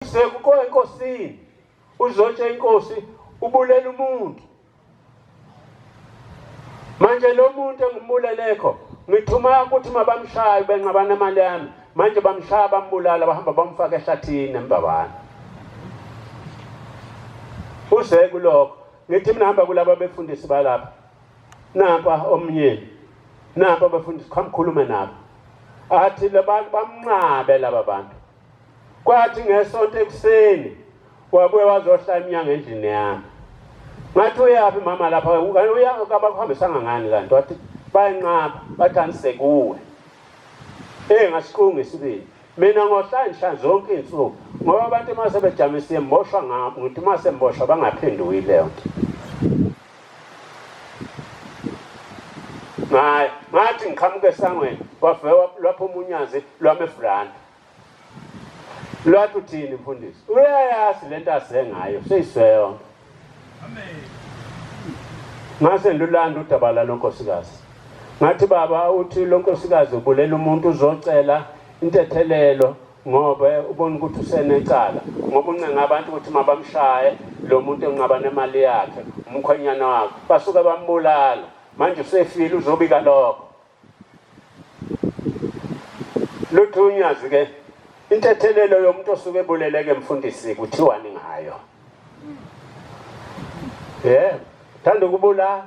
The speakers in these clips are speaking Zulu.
Sekuko enkosini uzotshe inkosi ubulela umuntu. Manje lo muntu engimbulelekho ngithuma ukuthi mabamshaye benqabana imali yami. Manje bamshaya bambulala bahamba bamfaka ehlathini embabana. Usekulokho ngithi mina hamba kulabo befundisi balapha. Napa omnyeni. Napa abafundisi khulume nabo. Athi labantu bamnqabe laba bantu. Kwathi ngesonto ekuseni wabuye wazohlala inyanga endlini yami. Ngathi uyapi mama lapha uyakuhambisanga ngani kanti wathi bayenqaba bathani sekuwe. Ngasiqunga isibili. Mina ngohlanje zonke insuku ngoba abantu mase bejamisa emboshwa ngabo ngithi mase emboshwa bangaphenduki leyo nto. Ngathi ngiqhamuke esangweni wafewa lapho umunyazi lwami eFranda. Lwathi uthini mfundisi? Uyayazi lento asengayo seyisweyo. Amen. Ngase ndulanda udaba loNkosikazi. Ngathi baba uthi loNkosikazi ubulela umuntu uzocela intethelelo ngoba ubona ukuthi usenecala ngoba uncenga abantu ukuthi mabamshaye lo muntu enqaba nemali yakhe umkhwenyana wakhe basuka bambulala manje usefile uzobika lokho. Luthunyazi ke intethelelo yomuntu osuke ebuleleke mfundisi kuthiwani ngayo. Thanda ukubulala.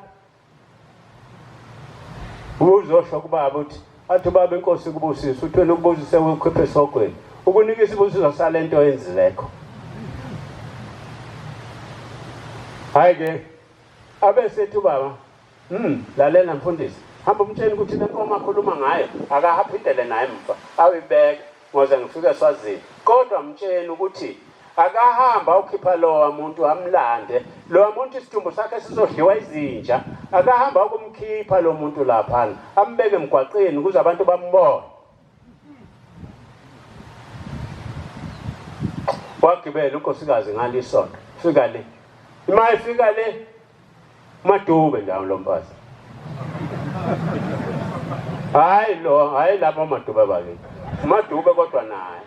Uzosho kubaba uthi athi baba inkosi kubusisa uthwele ukubusisa wekhiphe sogweni. Ukunika isibusiso salento oyenzileko. Hayi ke abesethi baba lalela mfundisi hamba umtsheni ukuthi lenkomo akhuluma ngayo akahaphindele naye emva awibeke ngoze ngifike eSwazini kodwa mtsheni ukuthi akahamba ukhipha lo muntu amlande lo muntu isidumbu sakhe sizodliwa izinja akahamba ukumkhipha lo muntu lapha ambeke emgwaqeni ukuze abantu bambone. Wagibela uNkosikazi ngalisonto fika le imali fika le madube ndawo lo mfazi. Hayi lapha madube bakithi madube kodwa naye.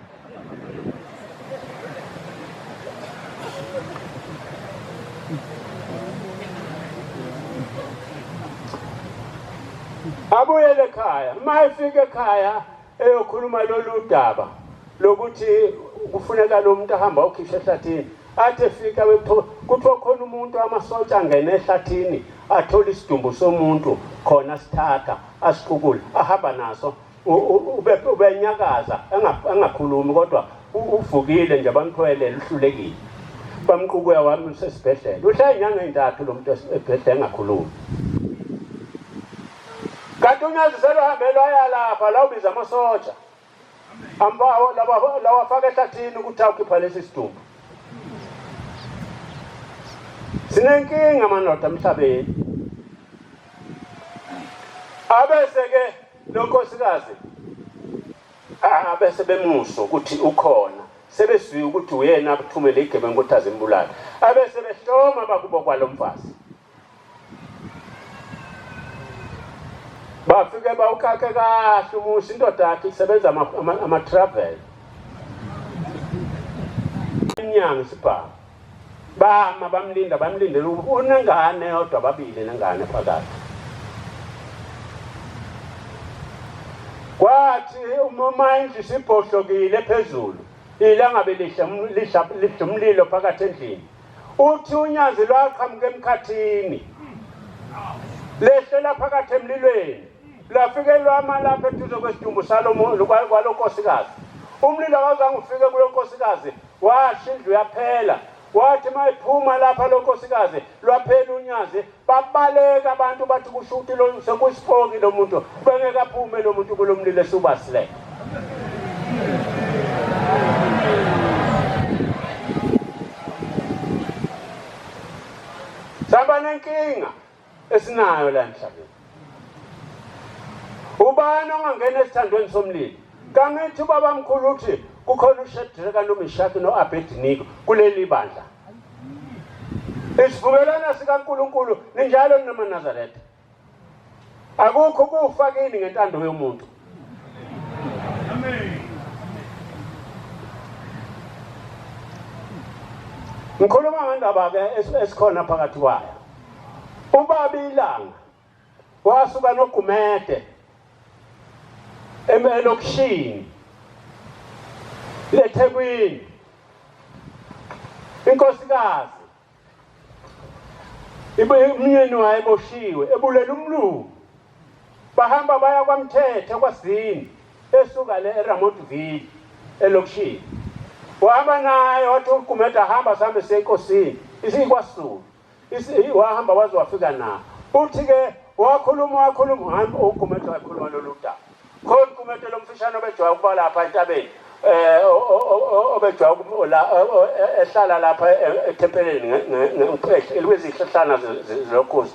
Abuyele ekhaya mayifika ekhaya eyokhuluma lolu daba lokuthi kufuneka lo muntu ahamba ukhipha ehlathini athi efika kuthiwa khona umuntu amasotsha angena ehlathini athola isidumbu somuntu khona sithatha asiqukula ahamba naso ubenyakaza engakhulumi kodwa uvukile nje bamthwelele uhlulekile bamqukuya wami usesibhedlela uhlala inyanga ezintathu lo muntu esibhedlela engakhulumi. Kanti unyazi selohambela wayalapha la ubiza amasotsha ambawo lawa afaka ehlathini ukuthi awukhipha lesi sidumbu. Sinenkinga manoda emhlabeni. Abese ke loNkosikazi abese bemuso ukuthi ukhona sebesiya ukuthi uyena abuthumele igebengu ukuthi azimbulala abese behloma bakubo kwalomfazi. Bafike bawukhakhe kahle umusi indoda yakhe isebenza ama-travel. Inyanga isibhamu. Bama bamlindele unengane yodwa babili nengane phakathi. Kwathi umama indlu sibhohlokile phezulu. Ilanga belisha umlilo phakathi endlini. Uthi unyazi lwaqhamuka emkhathini. Lehlela phakathi emlilweni. Lafike lwama lapha eduze kwesidumbu salomuntu kwaloNkosikazi. Umlilo awuzange ufike kuloNkosikazi washa indlu yaphela. Wathi mayiphuma lapha loNkosikazi lwaphela unyazi babaleka abantu bathi kushuthi lo sekuspoki lo muntu bengeke aphume lo muntu kulomlilo esubasile. Saba nenkinga esinayo la emhlabeni. Ubani ongangena esithandweni somlilo? Kangithi babamkhulu uthi kukhona uShadraka noMeshaki noAbednego kuleli bandla. Isivumelwano sikaNkulunkulu ninjalo namaNazaretha. Akukho kufakini ngentando yomuntu. Amen. Ngikhuluma ngendaba ke esikhona phakathi kwayo. Ubaba ilanga wasuka noGumede elokishini leThekwini. INkosikazi umyeni wayo eboshiwe ebulela umlungu. Bahamba baya kwaMthethe kwaSini esuka le eRamotville elokishini. Wahamba naye wathi uGumede ahamba sambe senkosini isikwasulu. Wahamba waze wafika na. Uthi ke wakhuluma uGumede wakhuluma loludaba. Khona uGumede lomfishane obejwa ukuba lapha entabeni obejwa la ehlala lapha eThempeleni elwezihlahlana zokhozi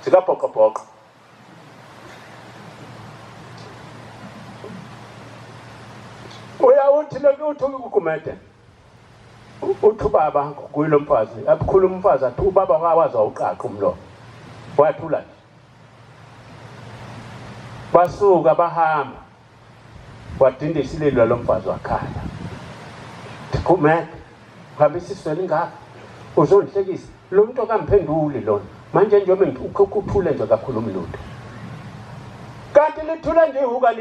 zikabhokobhoko. Uthi uGumede uthi ubaba kuyilo mfazi abukhuluma umfazi athi ubaba akawazi awuqaqa umlomo wathula nje. Basuka bahamba wadindisa ililo lomfazi wakhala. Gumede uhambisa iswele ngaka uzonhlekisa lo muntu akamphenduli lona manje njengoba ukuthule nje kakhuluma lutho. Kanti lithula nje ihuka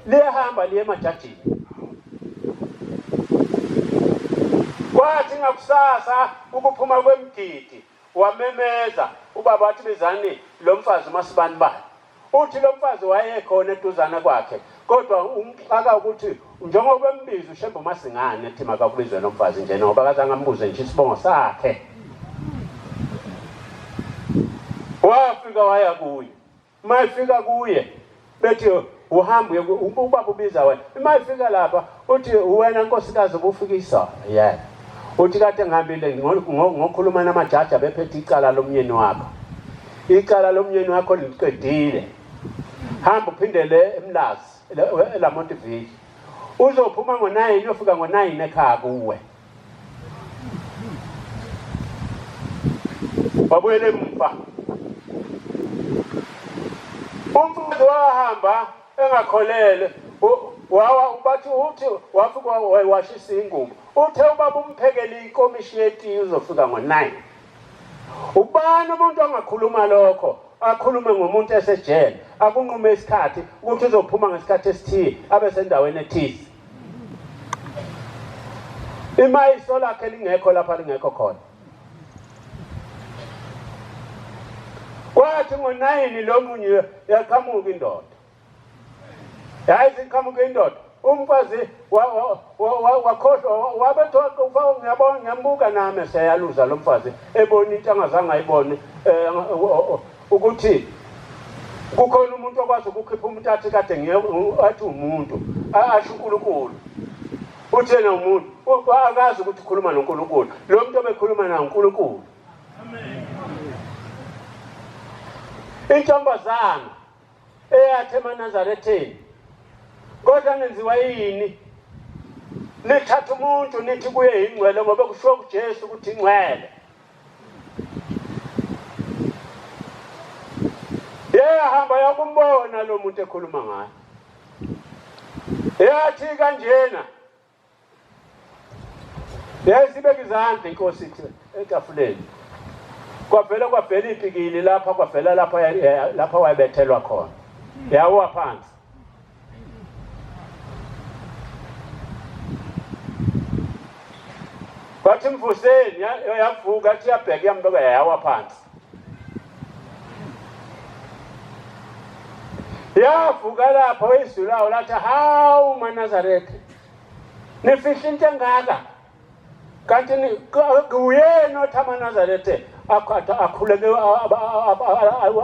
liyahamba liye emajajini. Kwathi ngakusasa ukuphuma kwemgidi wamemeza ubaba wathi bezani lo mfazi masibani bani. Uthi lo mfazi wayekhona eduzana kwakhe kodwa umxaka ukuthi njengoba embiza uShembe masingane ethi makakubizwe lo mfazi nje ngoba akazange ambuze nje isibongo sakhe. Wafika waya kuye. Mayifika kuye bethi uhambe ubaba ubiza wena. Mayifika lapha uthi wena nkosikazi ubufikisa. Yeah. Uthi kade ngihambile ngokhuluma namajaji abephethe icala lomyeni wakho. Icala lomyeni wakho liqedile. Hamba uphindele eMlazi eRamotville. Uzophuma ngo9 uyofika ngo9 ekhaya kuwe. Babuyele emva. Umfundi wahamba engakholele bathi uthi wafika washisa ingubo. Uthe ubaba umphekele inkomishi yetiye uzofika ngo9. Ubani umuntu angakhuluma lokho akhulume ngomuntu esejele akunqume isikhathi ukuthi uzophuma ngesikhathi esithile abe sendaweni ethize. Imayiso lakhe lingekho lapha lingekho khona. Kwathi ngo9 lo munye yaqhamuka indoda. Yayithi iqhamuka indoda umfazi wakhohlwa wabethwa ufaka ngiyabona ngiyambuka nami seyaluza lo mfazi ebona into angazange ayibone ukuthi kukhona umuntu okwazi ukukhipha umuntu athi kade athi umuntu asho uNkulunkulu. Uthena umuntu akazi ukuthi ukhuluma noNkulunkulu. Lo muntu obekhuluma noNkulunkulu. Amen. Intombazana eyathi eNazaretheni kodwa nenziwa yini? Lithatha umuntu nithi kuye ingcwele ngoba kusho kuJesu ukuthi ingcwele. Yahamba yakumbona lo muntu ekhuluma ngaye. Yathi kanjena. Yasibeka izandla inkosi etafuleni. Kwavela ipikili lapha kwavela lapha wayebethelwa khona. Yawa phansi. Bathi mvuseni yavuka athi yabheka yambeka yawa phansi. Yavuka lapha wezulayo lathi hawu maNazaretha. Nifihla into engaka. Kanti uyena othi amaNazaretha akhuleke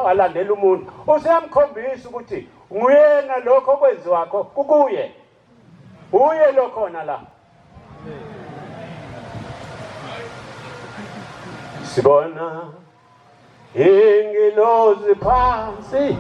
alandela umuntu. Useyamkhombisa ukuthi nguyena lokho okwenziwa kwakho kukuye. Uye lokhona la. Sibona ingilozi phansi